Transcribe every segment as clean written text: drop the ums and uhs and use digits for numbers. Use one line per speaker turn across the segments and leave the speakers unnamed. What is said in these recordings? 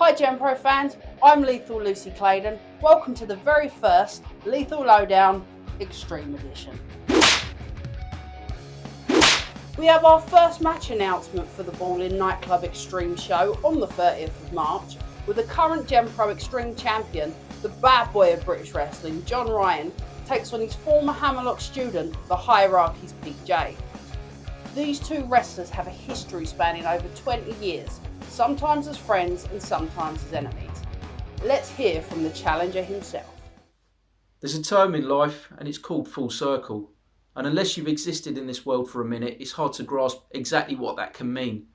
Hi GenPro fans, I'm Lethal Lucy Clayden. Welcome to the very first Lethal Lowdown Extreme Edition. We have our first match announcement for the Ballin Nightclub Extreme show on the 30th of March with the current GenPro Extreme champion, the bad boy of British wrestling, John Ryan, takes on his former Hammerlock student, the Hierarchy's Pete J. These two wrestlers have a history spanning over 20 years, sometimes as friends and sometimes as enemies. Let's hear from the challenger himself.
There's a term in life and it's called full circle. And unless you've existed in this world for a minute, it's hard to grasp exactly what that can mean.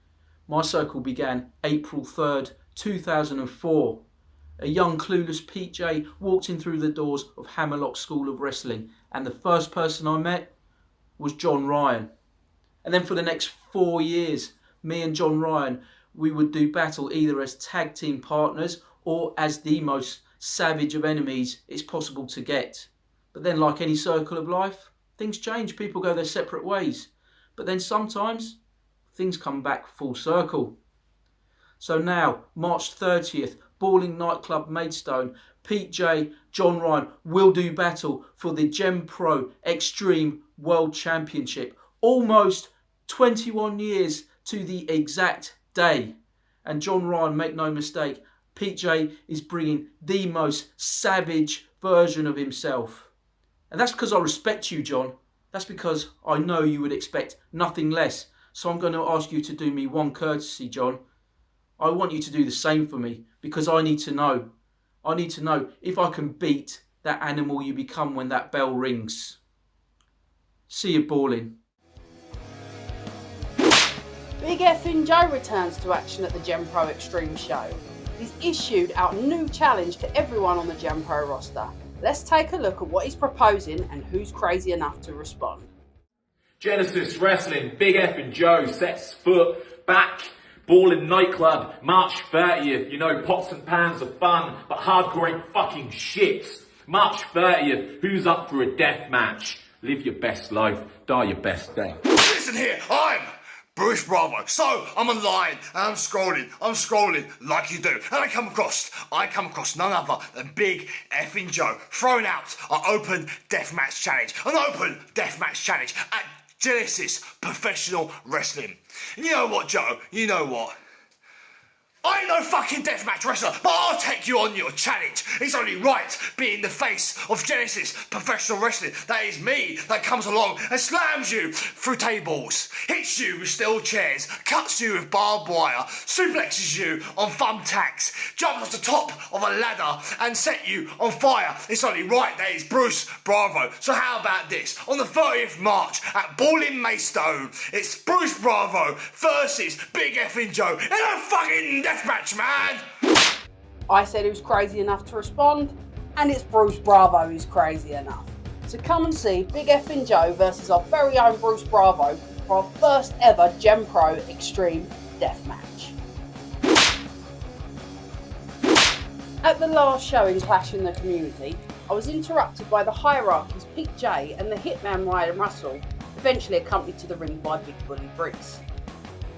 My circle began April 3rd, 2004. A young clueless Pete J walked in through the doors of Hammerlock School of Wrestling and the first person I met was John Ryan. And then for the next 4 years, me and John Ryan, we would do battle either as tag team partners or as the most savage of enemies it's possible to get. But then, like any circle of life, things change, people go their separate ways. But then sometimes things come back full circle. So now, March 30th, Ballin Nightclub Maidstone, Pete J, John Ryan will do battle for the GenPro Extreme World Championship. Almost 21 years to the exact day. And John Ryan, make no mistake, Pete J is bringing the most savage version of himself. And that's because I respect you, John. That's because I know you would expect nothing less. So I'm going to ask you to do me one courtesy, John. I want you to do the same for me because I need to know. I need to know if I can beat that animal you become when that bell rings. See you, Ballin.
Big Effin' Joe returns to action at the GenPro Extreme show. He's issued out a new challenge to everyone on the GenPro roster. Let's take a look at what he's proposing and who's crazy enough to respond.
Genesis Wrestling, Big Effin' Joe sets foot back. Ballin Nightclub, March 30th. You know, pots and pans are fun, but hardcore ain't fucking shit. March 30th, who's up for a death match? Live your best life, die your best day.
Listen here, I'm Bruce Bravo. So I'm online and I'm scrolling like you do. And I come across none other than Big Effin' Joe throwing out an open deathmatch challenge. An open deathmatch challenge at Genesis Professional Wrestling. And you know what, Joe? You know what? I ain't no fucking deathmatch wrestler, but I'll take you on your challenge. It's only right, being the face of Genesis Professional Wrestling. That is me that comes along and slams you through tables, hits you with steel chairs, cuts you with barbed wire, suplexes you on thumbtacks, jumps off the top of a ladder and set you on fire. It's only right that it's Bruce Bravo. So how about this? On the 30th March at Ballin Maidstone, it's Bruce Bravo versus Big Effin' Joe in a fucking deathmatch, man!
I said he was crazy enough to respond, and it's Bruce Bravo who's crazy enough. So come and see Big Effin' Joe versus our very own Bruce Bravo for our first ever GenPro Extreme Deathmatch. At the last show in Clash in the Community, I was interrupted by the Hierarchy's Pete J and the Hitman Ryan Russell, eventually accompanied to the ring by Big Bully Briggs.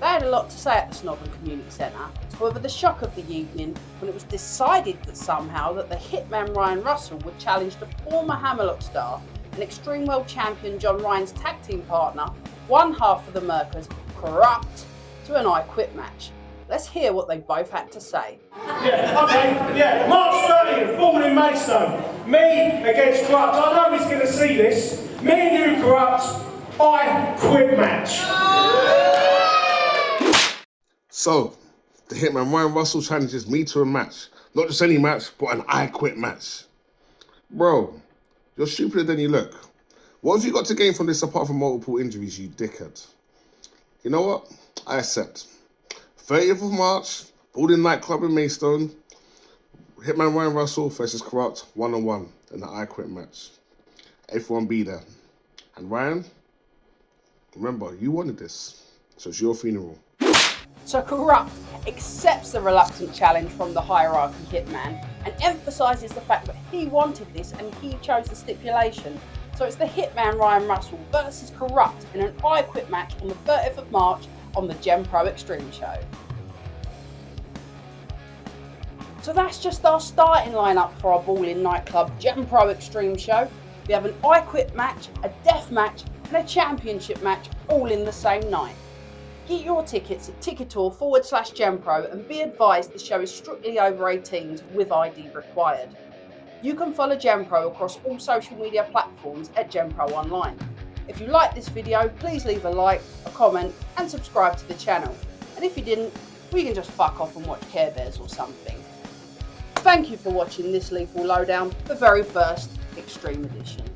They had a lot to say at the Snobben Community Centre. However, the shock of the evening when it was decided that somehow that the Hitman Ryan Russell would challenge the former Hammerlock star and Extreme World Champion John Ryan's tag team partner, one half of the Merkers, Corrupt, to an I Quit match. Let's hear what they both had to say.
March 30th, Ballin Maidstone. Me against Corrupt. I know he's going to see this. Me and you, Corrupt, I Quit match.
So, the Hitman Ryan Russell challenges me to a match. Not just any match, but an I Quit match. Bro, you're stupider than you look. What have you got to gain from this apart from multiple injuries, you dickhead? You know what? I accept. 30th of March, Ballin Nightclub in Maidstone. Hitman Ryan Russell versus Corrupt, 1-on-1 in the I Quit match. Everyone be there. And Ryan, remember, you wanted this. So it's your funeral.
So Corrupt accepts the reluctant challenge from the Hierarchy Hitman and emphasises the fact that he wanted this and he chose the stipulation. So it's the Hitman Ryan Russell versus Corrupt in an I Quit match on the 30th of March on the GenPro Extreme show. So that's just our starting lineup for our Ballin nightclub GenPro Extreme show. We have an I Quit match, a death match and a championship match all in the same night. Get your tickets at ticketor.com/GenPro and be advised the show is strictly over 18s with ID required. You can follow GenPro across all social media platforms at GenPro Online. If you liked this video, please leave a like, a comment and subscribe to the channel. And if you didn't, we can just fuck off and watch Care Bears or something. Thank you for watching this Lethal Lowdown, the very first Extreme Edition.